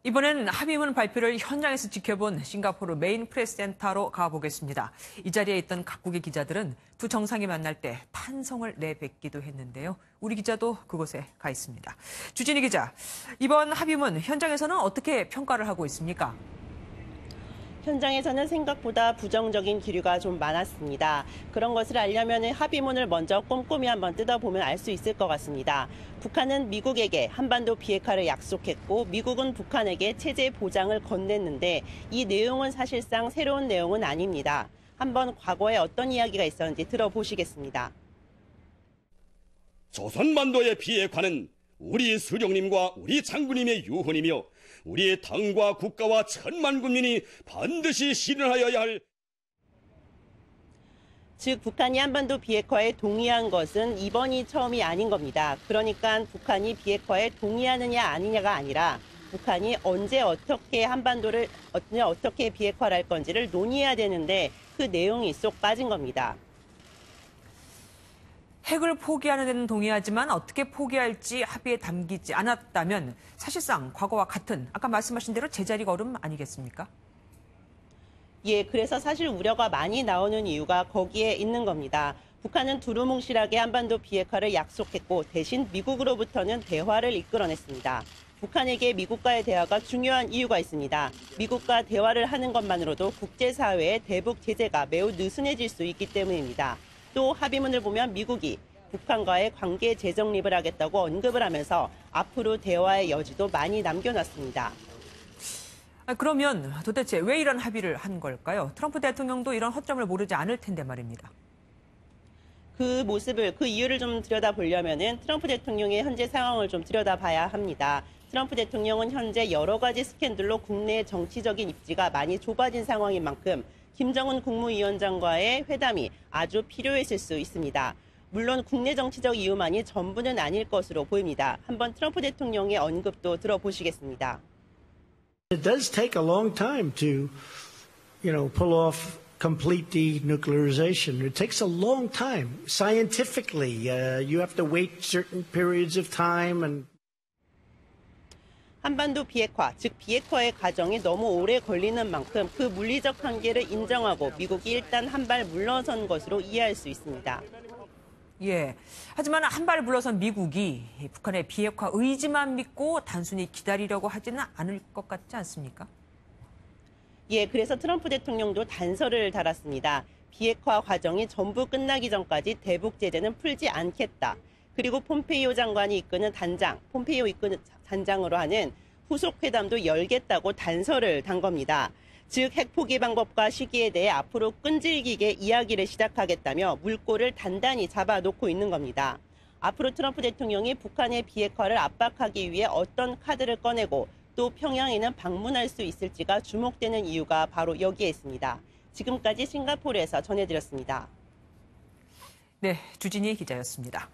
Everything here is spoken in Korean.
이번엔 합의문 발표를 현장에서 지켜본 싱가포르 메인 프레스 센터로 가보겠습니다. 이 자리에 있던 각국의 기자들은 두 정상이 만날 때 탄성을 내뱉기도 했는데요. 우리 기자도 그곳에 가 있습니다. 주진희 기자, 이번 합의문 현장에서는 어떻게 평가를 하고 있습니까? 현장에서는 생각보다 부정적인 기류가 좀 많았습니다. 그런 것을 알려면 합의문을 먼저 꼼꼼히 한번 뜯어보면 알 수 있을 것 같습니다. 북한은 미국에게 한반도 비핵화를 약속했고 미국은 북한에게 체제 보장을 건넸는데 이 내용은 사실상 새로운 내용은 아닙니다. 한번 과거에 어떤 이야기가 있었는지 들어보시겠습니다. 조선반도의 비핵화는 우리 수령님과 우리 장군님의 유언이며 우리의 당과 국가와 천만 국민이 반드시 실현하여야 할. 즉 북한이 한반도 비핵화에 동의한 것은 이번이 처음이 아닌 겁니다. 그러니까 북한이 비핵화에 동의하느냐 아니냐가 아니라 북한이 언제 어떻게 한반도를 어떻게 비핵화를 할 건지를 논의해야 되는데 그 내용이 쏙 빠진 겁니다. 핵을 포기하는 데는 동의하지만 어떻게 포기할지 합의에 담기지 않았다면 사실상 과거와 같은 아까 말씀하신 대로 제자리 걸음 아니겠습니까? 예, 그래서 사실 우려가 많이 나오는 이유가 거기에 있는 겁니다. 북한은 두루뭉실하게 한반도 비핵화를 약속했고 대신 미국으로부터는 대화를 이끌어냈습니다. 북한에게 미국과의 대화가 중요한 이유가 있습니다. 미국과 대화를 하는 것만으로도 국제사회의 대북 제재가 매우 느슨해질 수 있기 때문입니다. 또 합의문을 보면 미국이 북한과의 관계 재정립을 하겠다고 언급을 하면서 앞으로 대화의 여지도 많이 남겨놨습니다. 그러면 도대체 왜 이런 합의를 한 걸까요? 트럼프 대통령도 이런 허점을 모르지 않을 텐데 말입니다. 그 이유를 좀 들여다보려면 트럼프 대통령의 현재 상황을 좀 들여다봐야 합니다. 트럼프 대통령은 현재 여러 가지 스캔들로 국내 정치적인 입지가 많이 좁아진 상황인 만큼 김정은 국무위원장과의 회담이 아주 필요했을 수 있습니다. 물론 국내 정치적 이유만이 전부는 아닐 것으로 보입니다. 한번 트럼프 대통령의 언급도 들어보시겠습니다. It does take a long time to, pull off complete denuclearization. It takes a long time. Scientifically, you have to wait certain periods of time and 한반도 비핵화, 즉 비핵화의 과정이 너무 오래 걸리는 만큼 그 물리적 한계를 인정하고 미국이 일단 한 발 물러선 것으로 이해할 수 있습니다. 예. 하지만 한 발 물러선 미국이 북한의 비핵화 의지만 믿고 단순히 기다리려고 하지는 않을 것 같지 않습니까? 예, 그래서 트럼프 대통령도 단서를 달았습니다. 비핵화 과정이 전부 끝나기 전까지 대북 제재는 풀지 않겠다. 그리고 폼페이오 장관이 이끄는 폼페이오 이끄는 단장으로 하는 후속 회담도 열겠다고 단서를 단 겁니다. 즉 핵 포기 방법과 시기에 대해 앞으로 끈질기게 이야기를 시작하겠다며 물꼬를 단단히 잡아놓고 있는 겁니다. 앞으로 트럼프 대통령이 북한의 비핵화를 압박하기 위해 어떤 카드를 꺼내고 또 평양에는 방문할 수 있을지가 주목되는 이유가 바로 여기에 있습니다. 지금까지 싱가포르에서 전해드렸습니다. 네, 주진희 기자였습니다.